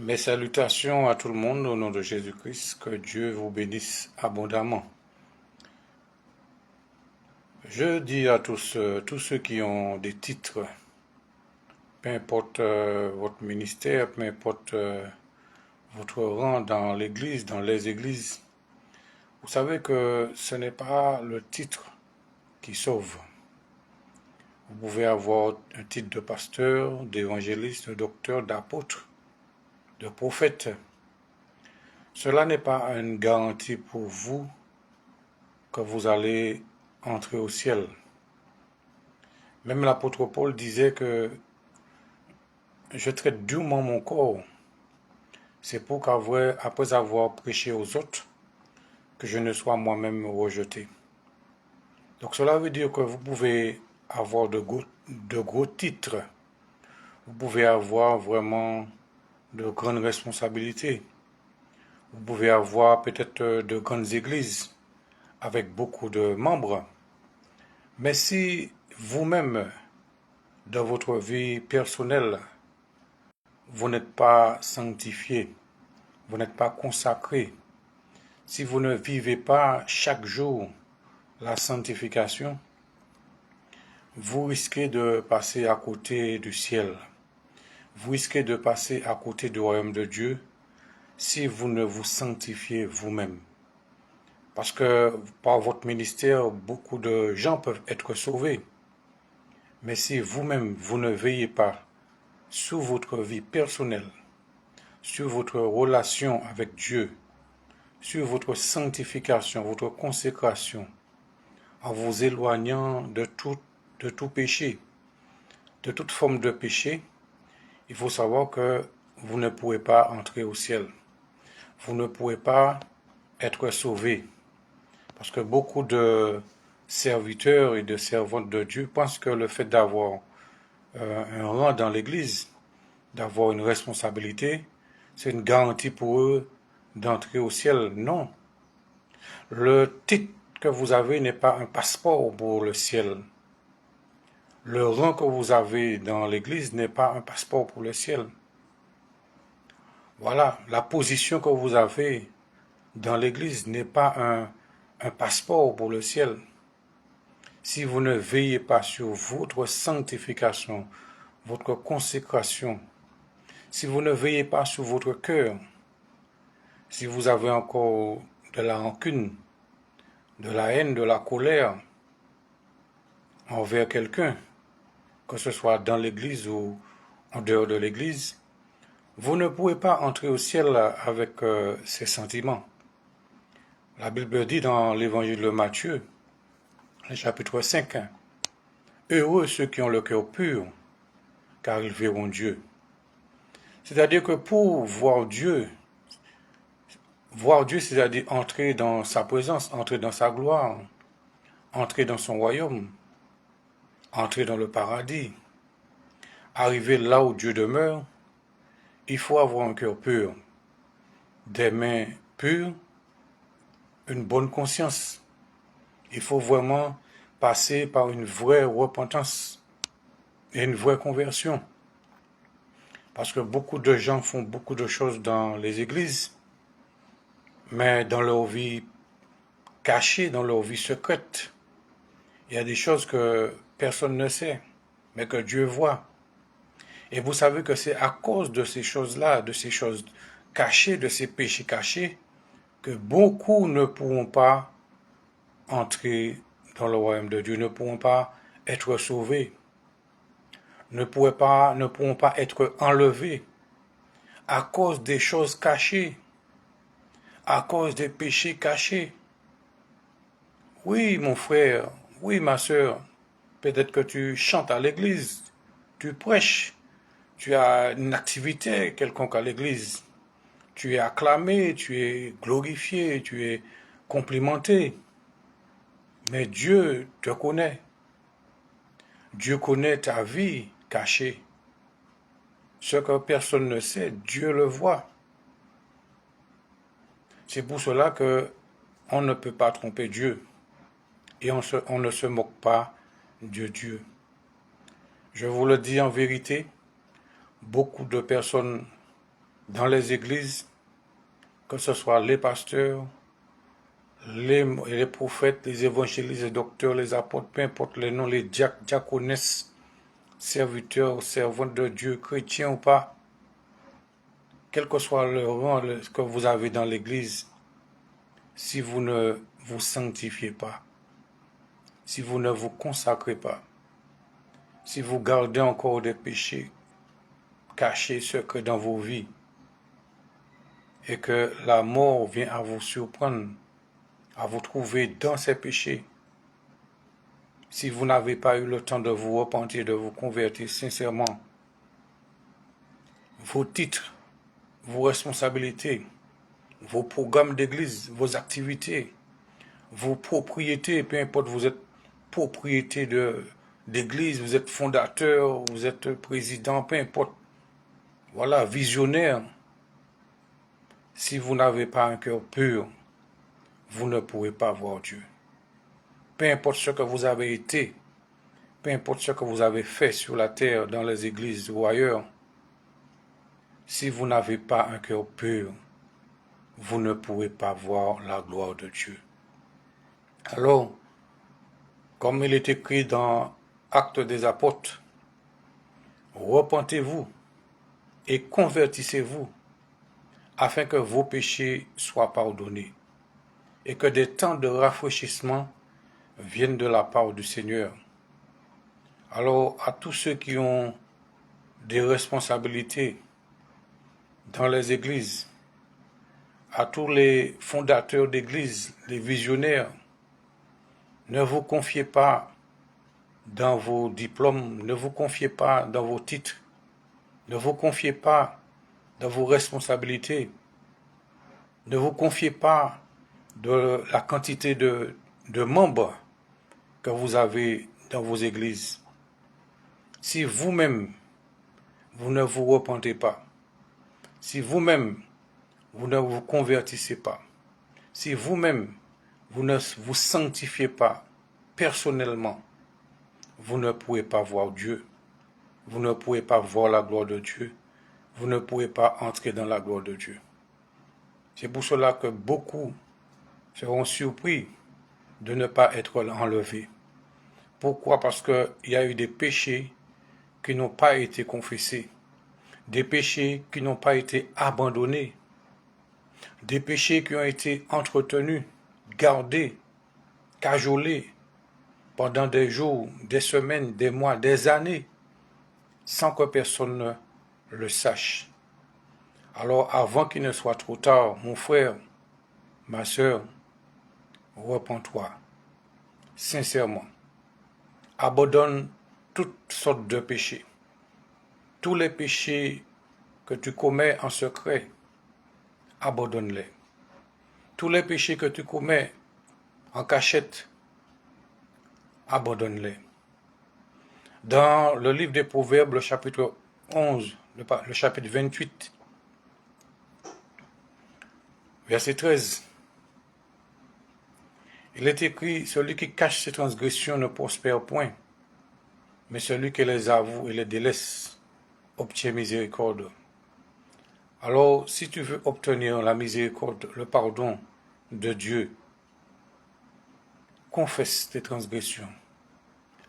Mes salutations à tout le monde au nom de Jésus-Christ, que Dieu vous bénisse abondamment. Je dis à tous ceux qui ont des titres, peu importe votre ministère, peu importe votre rang dans l'église, dans les églises, vous savez que ce n'est pas le titre qui sauve. Vous pouvez avoir un titre de pasteur, d'évangéliste, de docteur, d'apôtre, de prophète. Cela n'est pas une garantie pour vous que vous allez entrer au ciel. Même l'apôtre Paul disait que je traite durement mon corps. C'est pour qu'après avoir prêché aux autres, que je ne sois moi-même rejeté. Donc cela veut dire que vous pouvez avoir de gros titres. Vous pouvez avoir vraiment de grandes responsabilités. Vous pouvez avoir peut-être de grandes églises avec beaucoup de membres. Mais si vous-même, dans votre vie personnelle, vous n'êtes pas sanctifié, vous n'êtes pas consacré, si vous ne vivez pas chaque jour la sanctification, vous risquez de passer à côté du ciel. Vous risquez de passer à côté du royaume de Dieu si vous ne vous sanctifiez vous-même. Parce que par votre ministère, beaucoup de gens peuvent être sauvés. Mais si vous-même, vous ne veillez pas sur votre vie personnelle, sur votre relation avec Dieu, sur votre sanctification, votre consécration, en vous éloignant de tout péché, de toute forme de péché, il faut savoir que vous ne pourrez pas entrer au ciel. Vous ne pourrez pas être sauvé. Parce que beaucoup de serviteurs et de servantes de Dieu pensent que le fait d'avoir un rang dans l'Église, d'avoir une responsabilité, c'est une garantie pour eux d'entrer au ciel. Non. Le titre que vous avez n'est pas un passeport pour le ciel. Le rang que vous avez dans l'Église n'est pas un passeport pour le ciel. Voilà, la position que vous avez dans l'Église n'est pas un passeport pour le ciel. Si vous ne veillez pas sur votre sanctification, votre consécration, si vous ne veillez pas sur votre cœur, si vous avez encore de la rancune, de la haine, de la colère envers quelqu'un, que ce soit dans l'église ou en dehors de l'église, vous ne pouvez pas entrer au ciel avec ces sentiments. La Bible dit dans l'évangile de Matthieu, le chapitre 5, heureux ceux qui ont le cœur pur, car ils verront Dieu. C'est-à-dire que pour voir Dieu, c'est-à-dire entrer dans sa présence, entrer dans sa gloire, entrer dans son royaume, entrer dans le paradis, arriver là où Dieu demeure, il faut avoir un cœur pur, des mains pures, une bonne conscience. Il faut vraiment passer par une vraie repentance et une vraie conversion. Parce que beaucoup de gens font beaucoup de choses dans les églises, mais dans leur vie cachée, dans leur vie secrète, il y a des choses que personne ne sait, mais que Dieu voit. Et vous savez que c'est à cause de ces choses-là, de ces choses cachées, de ces péchés cachés, que beaucoup ne pourront pas entrer dans le royaume de Dieu, ne pourront pas être sauvés, ne pourront pas être enlevés à cause des choses cachées, à cause des péchés cachés. Oui, mon frère, oui, ma sœur, peut-être que tu chantes à l'église, tu prêches, tu as une activité quelconque à l'église, tu es acclamé, tu es glorifié, tu es complimenté. Mais Dieu te connaît. Dieu connaît ta vie cachée. Ce que personne ne sait, Dieu le voit. C'est pour cela que on ne peut pas tromper Dieu. Et on ne se moque pas de Dieu. Je vous le dis en vérité, beaucoup de personnes dans les églises, que ce soit les pasteurs, les prophètes, les évangélistes, les docteurs, les apôtres, peu importe les noms, les diaconesses, serviteurs, servantes de Dieu, chrétiens ou pas, quel que soit le rang que vous avez dans l'église, si vous ne vous sanctifiez pas, si vous ne vous consacrez pas, si vous gardez encore des péchés cachés, secrets dans vos vies, et que la mort vient à vous surprendre, à vous trouver dans ces péchés, si vous n'avez pas eu le temps de vous repentir, de vous convertir sincèrement, vos titres, vos responsabilités, vos programmes d'église, vos activités, vos propriétés, peu importe, vous êtes propriété d'église, vous êtes fondateur, vous êtes président, peu importe, voilà, visionnaire. Si vous n'avez pas un cœur pur, vous ne pourrez pas voir Dieu. Peu importe ce que vous avez été, peu importe ce que vous avez fait sur la terre, dans les églises ou ailleurs, si vous n'avez pas un cœur pur, vous ne pourrez pas voir la gloire de Dieu. Alors, comme il est écrit dans Actes des Apôtres, repentez-vous et convertissez-vous afin que vos péchés soient pardonnés et que des temps de rafraîchissement viennent de la part du Seigneur. Alors, à tous ceux qui ont des responsabilités dans les églises, à tous les fondateurs d'églises, les visionnaires, ne vous confiez pas dans vos diplômes, ne vous confiez pas dans vos titres, ne vous confiez pas dans vos responsabilités, ne vous confiez pas de la quantité de membres que vous avez dans vos églises. Si vous-même, vous ne vous repentez pas, si vous-même, vous ne vous convertissez pas, si vous-même, vous ne vous sanctifiez pas personnellement, vous ne pourrez pas voir Dieu, vous ne pourrez pas voir la gloire de Dieu, vous ne pourrez pas entrer dans la gloire de Dieu. C'est pour cela que beaucoup seront surpris de ne pas être enlevés. Pourquoi? Parce qu'il y a eu des péchés qui n'ont pas été confessés, des péchés qui n'ont pas été abandonnés, des péchés qui ont été entretenus, gardés, cajolés pendant des jours, des semaines, des mois, des années, sans que personne ne le sache. Alors avant qu'il ne soit trop tard, mon frère, ma sœur, repens-toi, sincèrement. Abandonne toutes sortes de péchés. Tous les péchés que tu commets en secret, abandonne-les. Tous les péchés que tu commets en cachette, abandonne-les. Dans le livre des Proverbes, le chapitre 11, le chapitre 28, verset 13, il est écrit, celui qui cache ses transgressions ne prospère point, mais celui qui les avoue et les délaisse obtient miséricorde. Alors, si tu veux obtenir la miséricorde, le pardon de Dieu, confesse tes transgressions.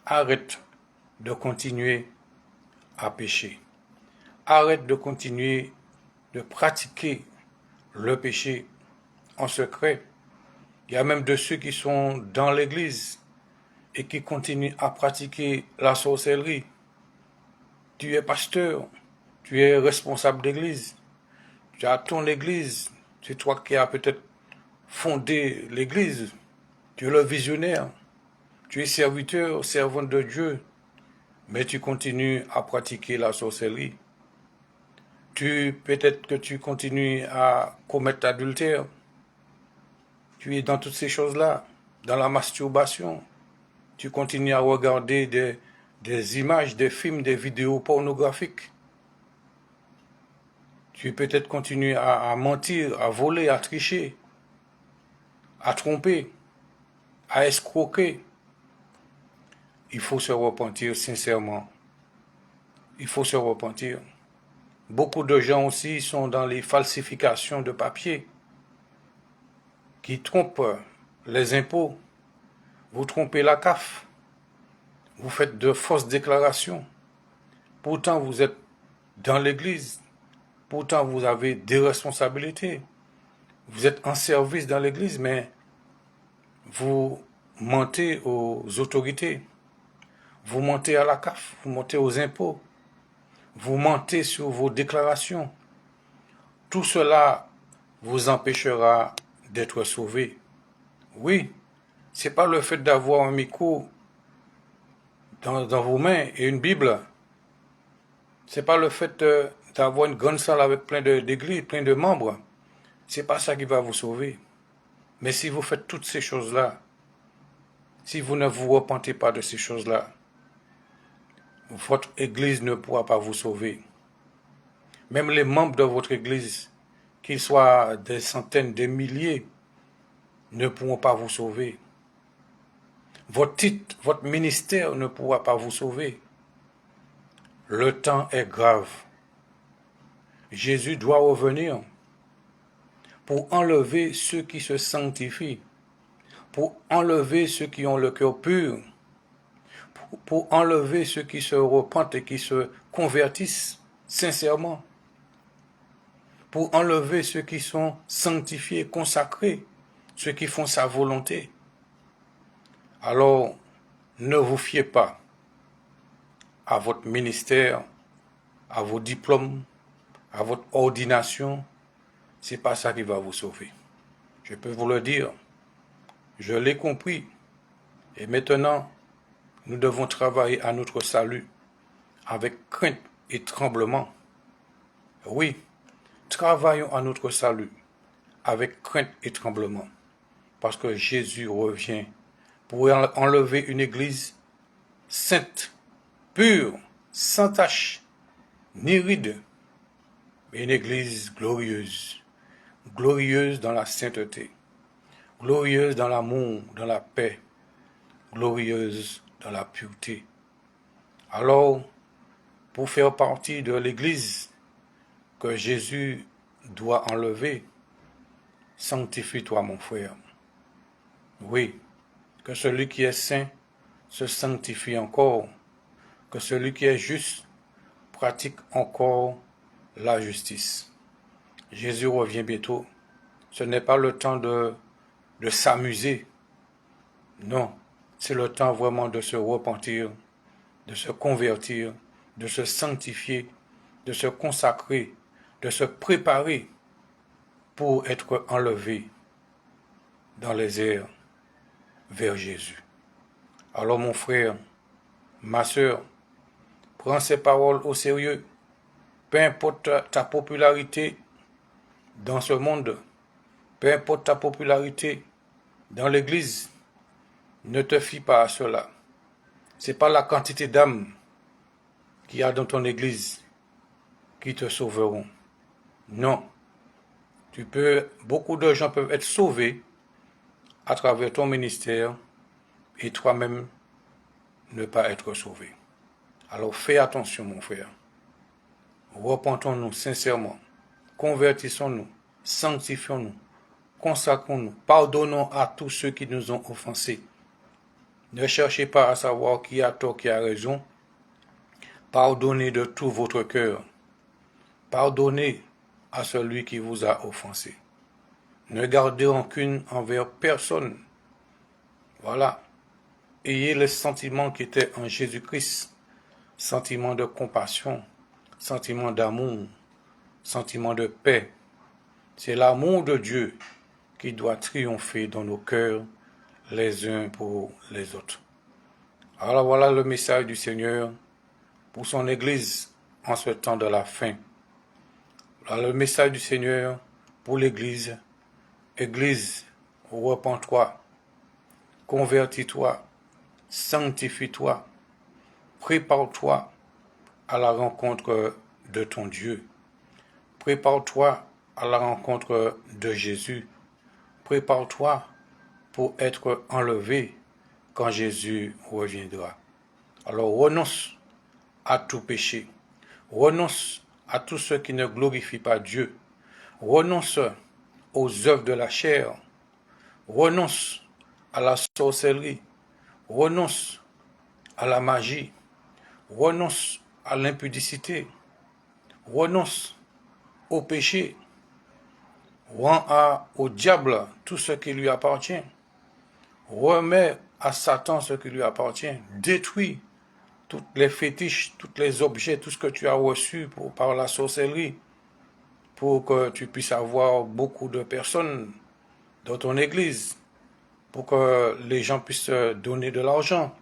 Arrête de continuer à pécher. Arrête de continuer de pratiquer le péché en secret. Il y a même de ceux qui sont dans l'église et qui continuent à pratiquer la sorcellerie. Tu es pasteur, tu es responsable d'église, tu as ton église, c'est toi qui as peut-être fondé l'église, tu es le visionnaire, tu es serviteur, servante de Dieu, mais tu continues à pratiquer la sorcellerie. Peut-être que tu continues à commettre l'adultère. Tu es dans toutes ces choses-là, dans la masturbation. Tu continues à regarder des images, des films, des vidéos pornographiques. Tu peut-être continues à mentir, à voler, à tricher, à tromper, à escroquer. Il faut se repentir sincèrement. Il faut se repentir. Beaucoup de gens aussi sont dans les falsifications de papier, qui trompent les impôts. Vous trompez la CAF. Vous faites de fausses déclarations. Pourtant, vous êtes dans l'église. Pourtant, vous avez des responsabilités. Vous êtes en service dans l'église, mais vous mentez aux autorités. Vous mentez à la CAF, vous mentez aux impôts. Vous mentez sur vos déclarations. Tout cela vous empêchera d'être sauvé. Oui, c'est pas le fait d'avoir un micro dans vos mains et une Bible. C'est pas le fait d'avoir une grande salle avec plein d'églises, plein de membres. C'est pas ça qui va vous sauver. Mais si vous faites toutes ces choses-là, si vous ne vous repentez pas de ces choses-là, votre église ne pourra pas vous sauver. Même les membres de votre église, qu'ils soient des centaines, des milliers, ne pourront pas vous sauver. Votre titre, votre ministère ne pourra pas vous sauver. Le temps est grave. Jésus doit revenir pour enlever ceux qui se sanctifient, pour enlever ceux qui ont le cœur pur, pour enlever ceux qui se repentent et qui se convertissent sincèrement, pour enlever ceux qui sont sanctifiés, consacrés, ceux qui font sa volonté. Alors, ne vous fiez pas à votre ministère, à vos diplômes, à votre ordination. C'est pas ça qui va vous sauver. Je peux vous le dire. Je l'ai compris. Et maintenant, nous devons travailler à notre salut avec crainte et tremblement. Oui, travaillons à notre salut avec crainte et tremblement. Parce que Jésus revient pour enlever une église sainte, pure, sans tache, ni ride, mais une église glorieuse, glorieuse dans la sainteté, glorieuse dans l'amour, dans la paix, glorieuse dans la pureté. Alors, pour faire partie de l'église que Jésus doit enlever, sanctifie-toi, mon frère. Oui, que celui qui est saint se sanctifie encore, que celui qui est juste pratique encore la justice. Jésus revient bientôt. Ce n'est pas le temps de s'amuser. Non, c'est le temps vraiment de se repentir, de se convertir, de se sanctifier, de se consacrer, de se préparer pour être enlevé dans les airs vers Jésus. Alors mon frère, ma sœur, prends ces paroles au sérieux. Peu importe ta popularité dans ce monde, peu importe ta popularité dans l'église, ne te fie pas à cela. Ce n'est pas la quantité d'âmes qu'il y a dans ton église qui te sauveront. Non. Beaucoup de gens peuvent être sauvés à travers ton ministère et toi-même ne pas être sauvé. Alors fais attention, mon frère. Repentons-nous sincèrement. Convertissons-nous. Sanctifions-nous. Consacrons-nous. Pardonnons à tous ceux qui nous ont offensés. Ne cherchez pas à savoir qui a tort, qui a raison. Pardonnez de tout votre cœur. Pardonnez à celui qui vous a offensé. Ne gardez rancune envers personne. Voilà. Ayez le sentiment qui était en Jésus-Christ. Sentiment de compassion, sentiment d'amour, sentiment de paix. C'est l'amour de Dieu qui doit triompher dans nos cœurs les uns pour les autres. Alors voilà le message du Seigneur pour son Église en ce temps de la fin. Voilà le message du Seigneur pour l'Église. Église, repens-toi, convertis-toi, sanctifie-toi, prépare-toi à la rencontre de ton Dieu. Prépare-toi à la rencontre de Jésus. Prépare-toi pour être enlevé quand Jésus reviendra. Alors renonce à tout péché. Renonce à tout ce qui ne glorifie pas Dieu. Renonce aux œuvres de la chair. Renonce à la sorcellerie. Renonce à la magie. Renonce à l'impudicité. Renonce au péché. Rends au diable tout ce qui lui appartient. Remets à Satan ce qui lui appartient. Détruis tous les fétiches, tous les objets, tout ce que tu as reçu par la sorcellerie, pour que tu puisses avoir beaucoup de personnes dans ton église, pour que les gens puissent te donner de l'argent.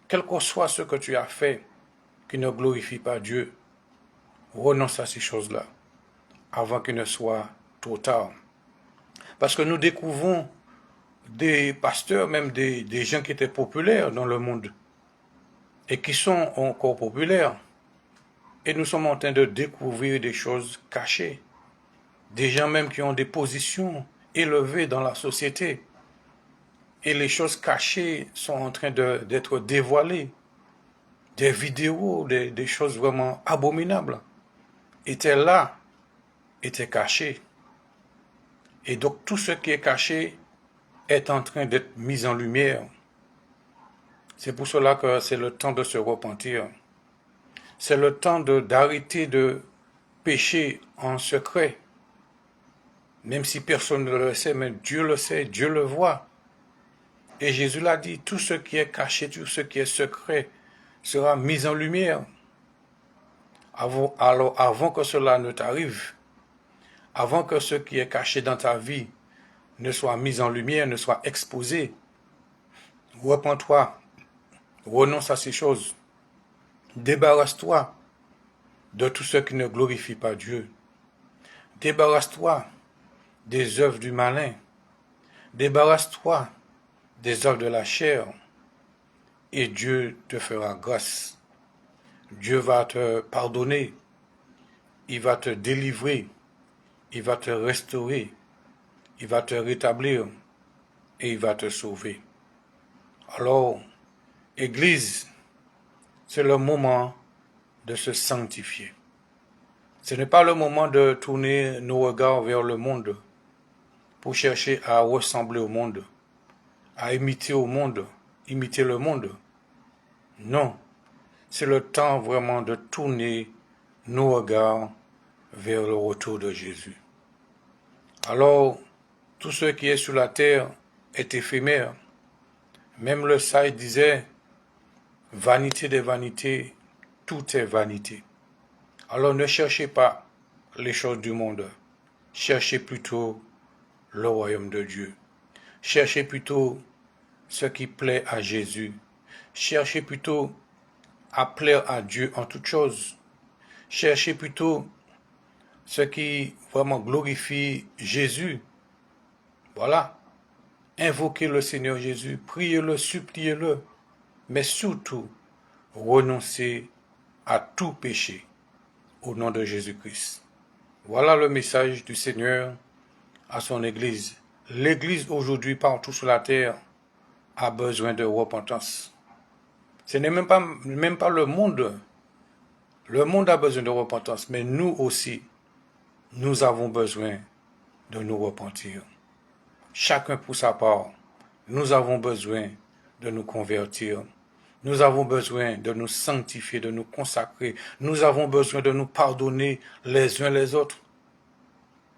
Quel que soit ce que tu as fait qui ne glorifie pas Dieu, renonce à ces choses-là avant qu'il ne soit trop tard. Parce que nous découvrons des pasteurs, même des gens qui étaient populaires dans le monde et qui sont encore populaires. Et nous sommes en train de découvrir des choses cachées. Des gens même qui ont des positions élevées dans la société. Et les choses cachées sont en train d'être dévoilées. Des vidéos, des choses vraiment abominables étaient là, étaient cachées. Et donc tout ce qui est caché est en train d'être mis en lumière. C'est pour cela que c'est le temps de se repentir. C'est le temps d'arrêter de pécher en secret. Même si personne ne le sait, mais Dieu le sait, Dieu le voit. Et Jésus l'a dit, tout ce qui est caché, tout ce qui est secret sera mis en lumière. Alors avant que cela ne t'arrive, avant que ce qui est caché dans ta vie ne soit mis en lumière, ne soit exposé, repens-toi, renonce à ces choses, débarrasse-toi de tout ce qui ne glorifie pas Dieu. Débarrasse-toi des œuvres du malin. Débarrasse-toi des œuvres de la chair. Et Dieu te fera grâce. Dieu va te pardonner. Il va te délivrer. Il va te restaurer. Il va te rétablir. Et il va te sauver. Alors, Église, c'est le moment de se sanctifier. Ce n'est pas le moment de tourner nos regards vers le monde pour chercher à ressembler au monde, à imiter le monde. Non, c'est le temps vraiment de tourner nos regards vers le retour de Jésus. Alors, tout ce qui est sur la terre est éphémère. Même le sage disait, vanité des vanités, tout est vanité. Alors ne cherchez pas les choses du monde, cherchez plutôt le royaume de Dieu. Cherchez plutôt ce qui plaît à Jésus. Cherchez plutôt à plaire à Dieu en toutes choses. Cherchez plutôt ce qui vraiment glorifie Jésus. Voilà. Invoquez le Seigneur Jésus, priez-le, suppliez-le, mais surtout, renoncez à tout péché au nom de Jésus-Christ. Voilà le message du Seigneur à son Église. L'Église aujourd'hui partout sur la terre a besoin de repentance. Ce n'est même pas le monde. Le monde a besoin de repentance, mais nous aussi, nous avons besoin de nous repentir. Chacun pour sa part, nous avons besoin de nous convertir. Nous avons besoin de nous sanctifier, de nous consacrer. Nous avons besoin de nous pardonner les uns les autres.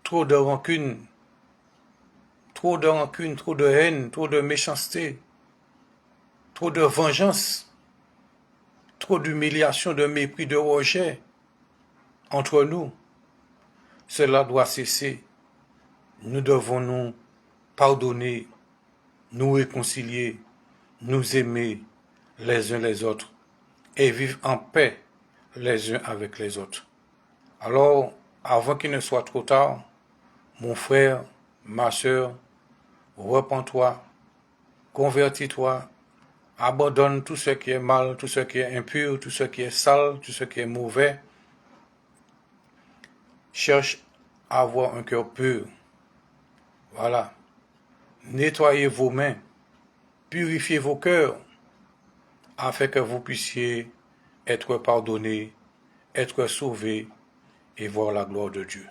Trop de rancune, trop de haine, trop de méchanceté, trop de vengeance, trop d'humiliation, de mépris, de rejet entre nous. Cela doit cesser. Nous devons nous pardonner, nous réconcilier, nous aimer les uns les autres et vivre en paix les uns avec les autres. Alors, avant qu'il ne soit trop tard, mon frère, ma sœur, repens-toi, convertis-toi, abandonne tout ce qui est mal, tout ce qui est impur, tout ce qui est sale, tout ce qui est mauvais. Cherche à avoir un cœur pur. Voilà. Nettoyez vos mains, purifiez vos cœurs, afin que vous puissiez être pardonnés, être sauvés et voir la gloire de Dieu.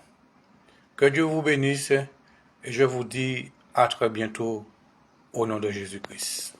Que Dieu vous bénisse et je vous dis à très bientôt au nom de Jésus-Christ.